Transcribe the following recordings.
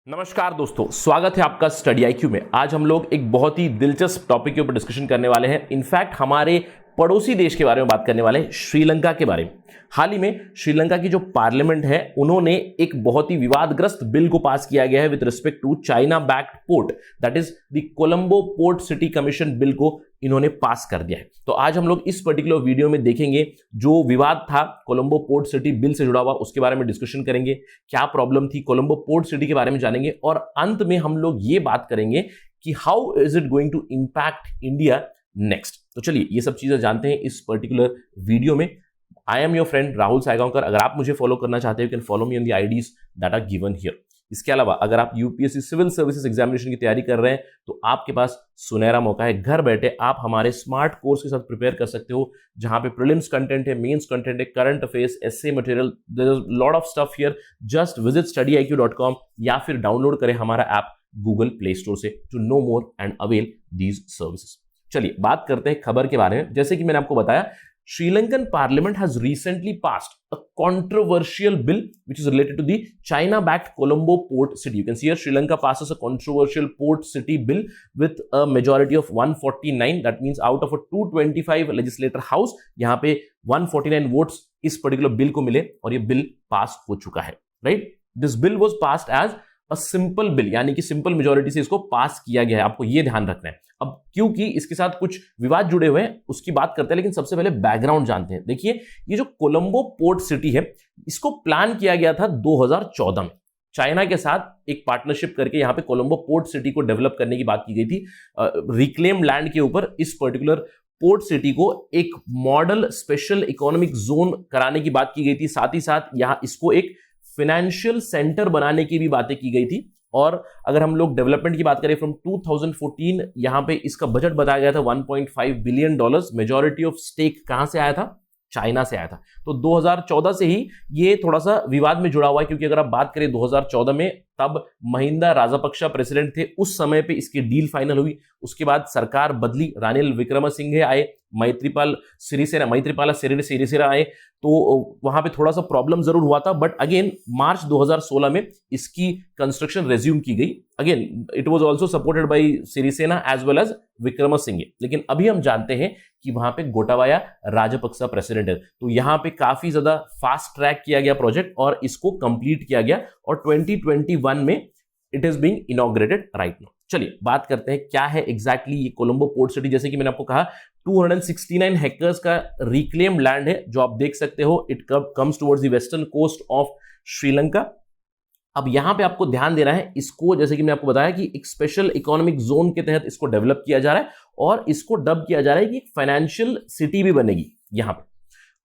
नमस्कार दोस्तों, स्वागत है आपका स्टडी आईक्यू में। आज हम लोग एक बहुत ही दिलचस्प टॉपिक के ऊपर डिस्कशन करने वाले हैं। इनफैक्ट हमारे पड़ोसी देश के बारे में बात करने वाले हैं, श्रीलंका के बारे में। हाल ही में श्रीलंका की जो पार्लियामेंट है, उन्होंने एक बहुत ही विवादग्रस्त बिल को पास किया गया है with respect to China backed port, that is the Colombo port city commission bill को इन्होंने पास कर दिया है। तो आज हम लोग इस पर्टिकुलर वीडियो में देखेंगे जो विवाद था कोलंबो पोर्ट सिटी बिल से जुड़ा हुआ, उसके बारे में डिस्कशन करेंगे। क्या प्रॉब्लम थी, कोलंबो पोर्ट सिटी के बारे में जानेंगे और अंत में हम लोग ये बात करेंगे कि how is it going to impact India next. तो चलिए ये सब चीजें जानते हैं इस पर्टिकुलर वीडियो में। I am your friend Rahul Saygaonkar. अगर आप मुझे फॉलो करना चाहते हो, you can follow me on the IDs that are given here. इसके अलावा अगर आप यूपीएससी सिविल सर्विसेज एग्जामिनेशन की तैयारी कर रहे हैं तो आपके पास सुनहरा मौका है। घर बैठे आप हमारे स्मार्ट कोर्स के साथ प्रिपेयर कर सकते हो, जहां पे प्रीलिम्स कंटेंट है, मेंस कंटेंट है, current affairs, essay material, there is lot of stuff here. Just visit studyIQ.com या फिर डाउनलोड करें हमारा ऐप गूगल प्ले स्टोर से to know more and avail these services. चलिए बात करते हैं खबर के बारे में। जैसे कि मैंने आपको बताया, Sri Lankan parliament has recently passed a controversial bill which is related to the China-backed Colombo port city. You can see here Sri Lanka passes a controversial port city bill with a majority of 149. That means out of a 225 legislator house, यहाँ पे 149 votes इस particular bill को मिले और ये bill pass हो चुका है, right? This bill was passed as a simple bill, यानी कि सिंपल मेजोरिटी से इसको पास किया गया है। आपको ये ध्यान रखना है। अब क्योंकि इसके साथ कुछ विवाद जुड़े हुए हैं, उसकी बात करते हैं, लेकिन सबसे पहले बैकग्राउंड जानते हैं। देखिए, ये जो कोलंबो पोर्ट सिटी है, इसको प्लान किया गया था 2014 में चाइना के साथ एक पार्टनरशिप करके। यहां पे कोलंबो पोर्ट सिटी को डेवलप करने की बात की गई थी। रिक्लेम लैंड के ऊपर इस पर्टिकुलर पोर्ट सिटी को एक मॉडल स्पेशल इकोनॉमिक जोन कराने की बात की गई थी। साथ ही साथ यहां इसको एक फाइनेंशियल सेंटर बनाने की भी बातें की गई थी। और अगर हम लोग डेवलपमेंट की बात करें फ्रॉम 2014, यहां पे इसका बजट बताया गया था $1.5 बिलियन। मेजॉरिटी ऑफ स्टेक कहां से आया था? चाइना से आया था। तो 2014 से ही ये थोड़ा सा विवाद में जुड़ा हुआ है, क्योंकि अगर आप बात करें 2014 में, तब महिंदा राजापक्षा प्रेसिडेंट थे। उस समय पे इसकी डील फाइनल हुई। उसके बाद सरकार बदली, रानिल विक्रमसिंघे आए, मैत्रीपाला सिरिसेना आए, तो वहां पे थोड़ा सा प्रॉब्लम जरूर हुआ था। बट अगेन मार्च 2016 में इसकी कंस्ट्रक्शन रेज्यूम की गई। Again it was also supported by Sirisena as well as Wickremesinghe. लेकिन अभी हम जानते हैं कि वहां पे गोटाबाया राजपक्सा प्रेसिडेंट है। तो यहां पे काफी ज्यादा फास्ट ट्रैक किया गया प्रोजेक्ट और इसको कंप्लीट किया गया और 2021 में it is being inaugurated right now. चलिए बात करते हैं क्या है एग्जैक्टली ये कोलंबो पोर्ट सिटी। जैसे कि मैंने आपको कहा, 269 हेक्टर्स का रिक्लेम लैंड है, जो आप देख सकते हो। It comes towards the western coast of Sri Lanka. अब यहां पे आपको ध्यान देना है, इसको जैसे कि मैंने आपको बताया कि एक स्पेशल इकोनॉमिक जोन के तहत इसको डेवलप किया जा रहा है और इसको डब किया जा रहा है कि एक फाइनेंशियल सिटी भी बनेगी यहां पे।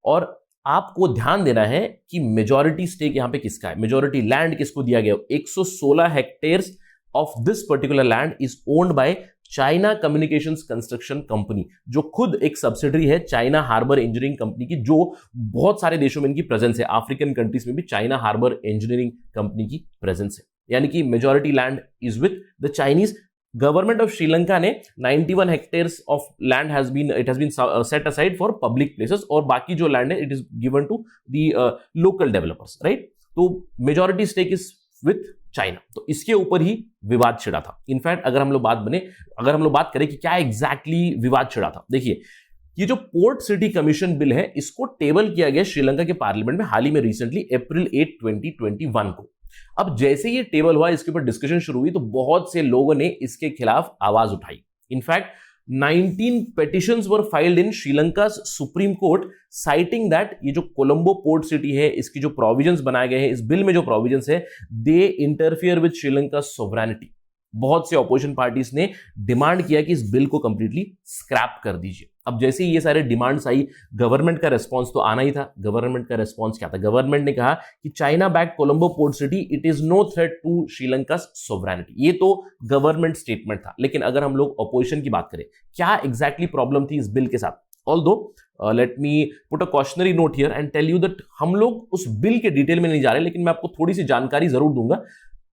और आपको ध्यान देना है कि मेजॉरिटी स्टेक यहां पे किसका है, मेजॉरिटी लैंड किसको दिया गया। 116 hectares of this particular land is owned by China communications construction company, जो खुद एक सब्सिडरी है चाइना हार्बर इंजीनियरिंग कंपनी की, जो बहुत सारे देशों में इनकी प्रेजेंस है। अफ्रीकन कंट्रीज में भी चाइना हार्बर इंजीनियरिंग कंपनी की प्रेजेंस है। यानी कि majority land is with the Chinese. Government of Sri Lanka ने 91 hectares of land has been set aside for public places, और बाकी जो लैंड है it is given to the local developers, right. तो majority stake is with China. तो इसके ऊपर ही विवाद छिड़ा था। इनफैक्ट अगर हम लोग बात करें कि क्या एग्जैक्टली विवाद छिड़ा था, देखिए, ये जो पोर्ट सिटी कमीशन बिल है, इसको टेबल किया गया श्रीलंका के पार्लियामेंट में हाल ही में रिसेंटली अप्रैल 8, 2021 को। अब जैसे ये टेबल हुआ, इसके ऊपर डिस्कशन शुरू हुई, तो बहुत से लोगों ने इसके खिलाफ आवाज उठाई। In fact 19 petitions were filed in Sri Lanka's supreme court, citing that ये जो कोलंबो पोर्ट सिटी है, इसकी जो प्रोविजंस बनाए गए हैं इस बिल में, जो प्रोविजंस है, दे इंटरफियर विद श्रीलंका सोवरेनिटी। बहुत से ऑपोजिशन पार्टीज ने डिमांड किया कि इस बिल को कंप्लीटली स्क्रैप कर दीजिए। अब जैसे ही ये सारे डिमांड्स आई, गवर्नमेंट का रेस्पॉन्स तो आना ही था। गवर्नमेंट का रेस्पॉन्स क्या था? गवर्नमेंट ने कहा कि China back Colombo port city it is no threat to Sri Lanka sovereignty. ये तो गवर्नमेंट स्टेटमेंट था। लेकिन अगर हम लोग ऑपोजिशन की बात करें, क्या एग्जैक्टली प्रॉब्लम थी इस बिल के साथ? Although let me put a cautionary note here and tell you that हम लोग उस बिल के डिटेल में नहीं जा रहे, लेकिन मैं आपको थोड़ी सी जानकारी जरूर दूंगा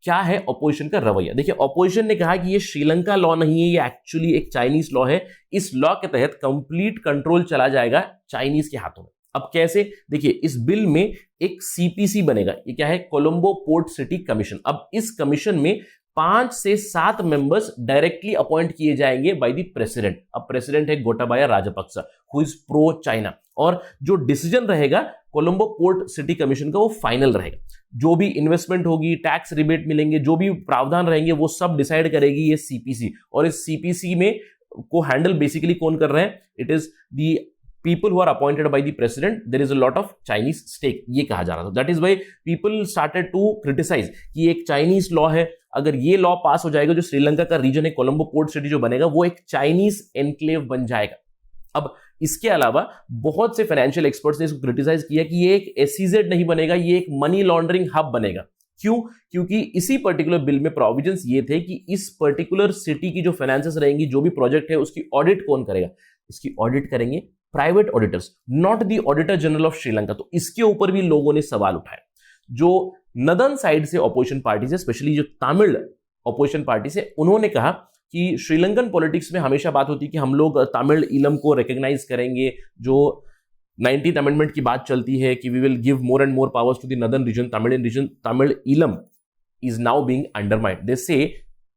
क्या है ऑपोजिशन का रवैया। देखिए, ऑपोजिशन ने कहा कि ये श्रीलंका लॉ नहीं है, ये एक्चुअली एक चाइनीज लॉ है। इस लॉ के तहत कंप्लीट कंट्रोल चला जाएगा चाइनीज के हाथों में। अब कैसे, देखिए इस बिल में एक सीपीसी बनेगा, ये क्या है, कोलंबो पोर्ट सिटी कमीशन। अब इस कमीशन में 5 से 7 मेंबर्स डायरेक्टली अपॉइंट किए जाएंगे बाय द प्रेसिडेंट। अब प्रेसिडेंट है Gotabaya Rajapaksa, who is pro China, और जो डिसीजन रहेगा कोलंबो पोर्ट सिटी कमीशन का वो फाइनल रहेगा। जो भी इन्वेस्टमेंट होगी, टैक्स रिबेट मिलेंगे, जो भी प्रावधान रहेंगे वो सब डिसाइड करेगी ये सीपीसी। और इस सीपीसी में को हैंडल बेसिकली कौन कर रहे हैं, it is the people who are appointed by the president. There is a lot of Chinese stake, ये कहा जा रहा था। That is why people started to criticize कि एक चाइनीज लॉ है, अगर ये लॉ पास हो जाएगा, जो श्रीलंका का रीजन है कोलंबो पोर्ट सिटी जो बनेगा वो एक चाइनीज एनक्लेव बन जाएगा। अब इसके अलावा बहुत से फाइनेंशियल एक्सपर्ट्स ने इसको क्रिटिसाइज किया कि ये एक एसईजेड नहीं बनेगा, ये एक मनी लॉन्ड्रिंग हब बनेगा। क्यों? क्योंकि इसी पर्टिकुलर बिल में प्रोविजंस ये थे कि इस पर्टिकुलर सिटी की जो फाइनेंसेस रहेंगी, जो भी प्रोजेक्ट है उसकी ऑडिट कौन करेगा, इसकी ऑडिट करेंगे private auditors, not the auditor general of Sri Lanka. तो इसके ऊपर भी लोगों ने सवाल उठाए। जो नदर्न साइड से ऑपोजिशन पार्टी से, स्पेशली जो तमिल ऑपोजिशन पार्टी से, उन्होंने कहा कि श्रीलंकन पॉलिटिक्स में हमेशा बात होती है कि हम लोग तमिल इलम को रिकॉग्नाइज करेंगे। जो 19th अमेंडमेंट की बात चलती है कि we will give more and more powers to the northern region, Tamil region, Tamil Eelam is now being undermined. They say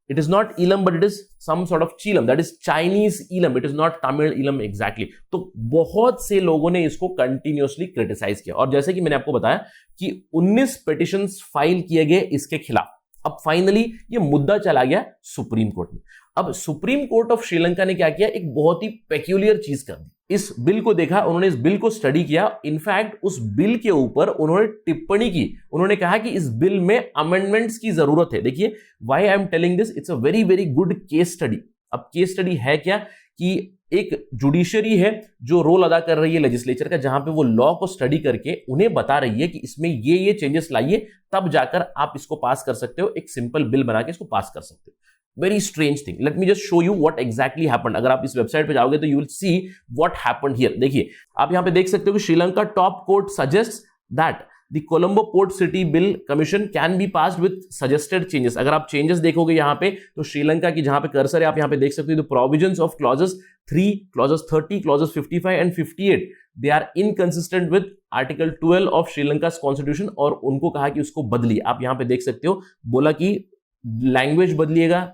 it is not Elam, but it is some sort of Chilam, that is Chinese Elam, it is not Tamil Elam exactly. तो बहुत से लोगों ने इसको continuously criticise किया, और जैसे कि मैंने आपको बताया कि 19 पिटिशंस फाइल किए गए इसके खिलाफ। अब फाइनली ये मुद्दा चला गया सुप्रीम कोर्ट में। अब सुप्रीम कोर्ट ऑफ श्रीलंका ने क्या किया, एक बहुत ही पेक्यूलियर चीज कर दी। इस बिल को देखा, उन्होंने इस बिल को स्टडी किया, इनफैक्ट उस बिल के ऊपर उन्होंने टिप्पणी की। उन्होंने कहा कि इस बिल में अमेंडमेंट्स की जरूरत है। देखिए why I am telling this, it's a very very good case study. अब केस स्टडी है क्या कि एक जुडिशरी है जो रोल अदा कर रही है लेजिस्लेचर का, जहां पे वो लॉ को स्टडी करके उन्हें बता रही है कि इसमें ये चेंजेस लाइए, तब जाकर आप इसको पास कर सकते हो, एक सिंपल बिल बना के इसको पास कर सकते हो। Very strange thing, let me just show you what exactly happened. अगर आप इस वेबसाइट पे जाओगे तो you will see what happened here. देखिए आप यहां पे देख सकते हो कि Sri Lanka top court suggest that the Colombo port city bill commission can be passed with suggested changes. अगर आप चेंजेस देखोगे यहां पे, तो श्रीलंका की जहां पे कर्सर है आप यहां पे देख सकते हो, the provisions of clauses 3, clauses 30, clauses 55 and 58 they are inconsistent with article 12 of Sri Lanka constitution, और उनको कहा कि उसको बदलिए। आप यहां पे देख सकते हो, बोला कि लैंग्वेज बदलिएगा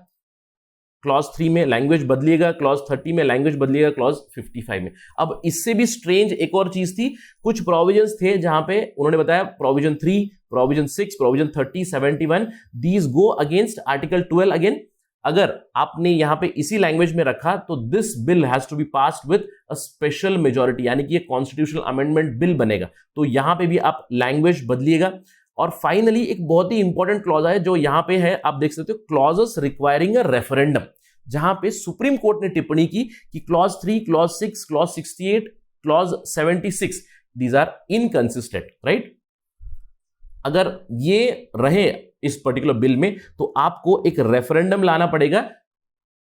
क्लॉज 3 में, लैंग्वेज बदलिएगा क्लॉज 30 में, लैंग्वेज बदलिएगा क्लॉज 55 में। अब इससे भी स्ट्रेंज एक और चीज थी, कुछ प्रोविजंस थे जहां पे उन्होंने बताया provision 3, provision 6, provision 30, 71 these go against article 12 again. अगर आपने यहां पे इसी लैंग्वेज में रखा तो this bill has to be passed with a special majority, यानी कि ये कॉन्स्टिट्यूशनल अमेंडमेंट बिल बनेगा। तो यहां पे भी आप लैंग्वेज बदलिएगा। और फाइनली एक बहुत ही इंपॉर्टेंट क्लॉज है जो यहां पे है, आप देख सकते हो, क्लॉजेस रिक्वायरिंग अ रेफरेंडम, जहां पे सुप्रीम कोर्ट ने टिप्पणी की कि clause 3, clause 6, clause 68, clause 76 these are inconsistent, right. अगर ये रहे इस पर्टिकुलर बिल में तो आपको एक रेफरेंडम लाना पड़ेगा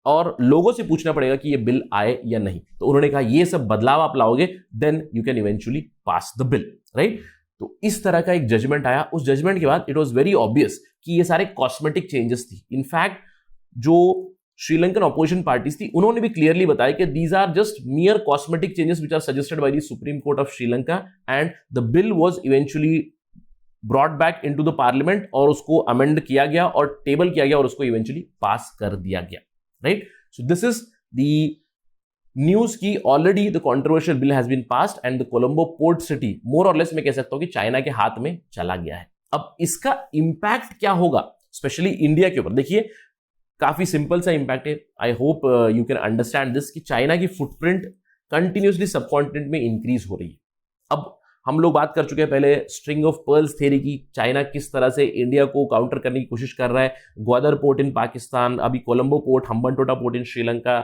और लोगों से पूछना पड़ेगा कि ये बिल आए या नहीं। तो उन्होंने कहा ये सब बदलाव आप लाओगे, then you can eventually pass the bill, right. तो इस तरह का एक जजमेंट आया। उस जजमेंट के बाद इट वाज वेरी ऑब्वियस कि ये सारे कॉस्मेटिक चेंजेस थी। इनफैक्ट जो श्रीलंकन ऑपोजिशन पार्टीज थी उन्होंने भी क्लियरली बताया कि these are just mere cosmetic changes which are suggested by the Supreme Court of Sri Lanka, and the bill was eventually brought back into the parliament, और उसको अमेंड किया गया और टेबल किया गया और उसको इवेंचुअली पास कर दिया गया, right. So this is the news की already the controversial bill has been passed and the Colombo port city more or less मैं कह सकता हूं कि चाइना के हाथ में चला गया है। अब इसका इंपैक्ट क्या होगा स्पेशली इंडिया के ऊपर, देखिए काफी सिंपल सा इंपैक्ट है। I hope you can understand this कि चाइना की फुटप्रिंट कंटिन्यूसली सबकॉन्टिनेंट में इंक्रीज हो रही है। अब हम लोग बात कर चुके हैं पहले स्ट्रिंग ऑफ पर्ल्स थ्योरी की, चाइना किस तरह से इंडिया को काउंटर करने की कोशिश कर रहा है। ग्वादर पोर्ट इन पाकिस्तान, अभी Colombo port, Hambantota port in Sri Lanka,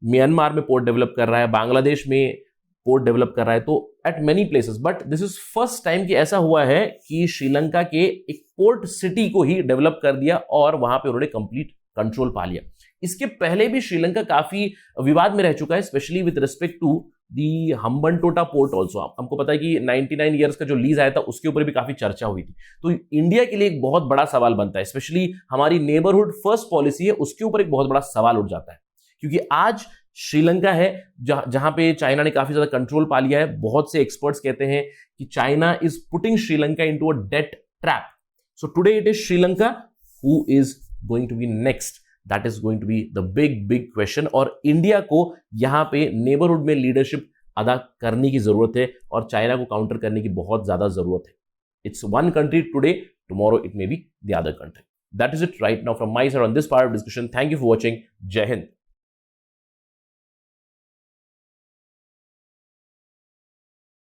Myanmar में पोर्ट डेवलप कर रहा है, बांग्लादेश में पोर्ट डेवलप कर रहा है, तो eight many places. But this is first time कि ऐसा हुआ है कि श्रीलंका के एक पोर्ट सिटी को ही डेवलप कर दिया और वहां पे उन्होंने कंप्लीट कंट्रोल पा लिया। इसके पहले भी श्रीलंका काफी विवाद में रह चुका है, specially with respect to the Hambantota port also. हमको पता है कि 99 ईयर्स का जो लीज आया था उसके ऊपर भी काफी चर्चा हुई थी। तो इंडिया के लिए एक बहुत बड़ा सवाल बनता है, स्पेशली हमारी नेबरहुड फर्स्ट पॉलिसी है उसके ऊपर एक बहुत बड़ा सवाल उठ जाता है, क्योंकि आज श्रीलंका है जहां पे चाइना ने काफी ज्यादा कंट्रोल पा लिया है। बहुत से एक्सपर्ट्स कहते हैं कि China is putting Sri Lanka into a debt trap. So today it is Sri Lanka who is going to be next, that is going to be the big question. और इंडिया को यहां पे नेबरहुड में लीडरशिप अदा करने की जरूरत है और चाइना को काउंटर करने की बहुत ज्यादा जरूरत है। It's one country today, tomorrow it may be the other country. That is it right now from my side on this part of discussion. Thank you for watching. Jai Hind.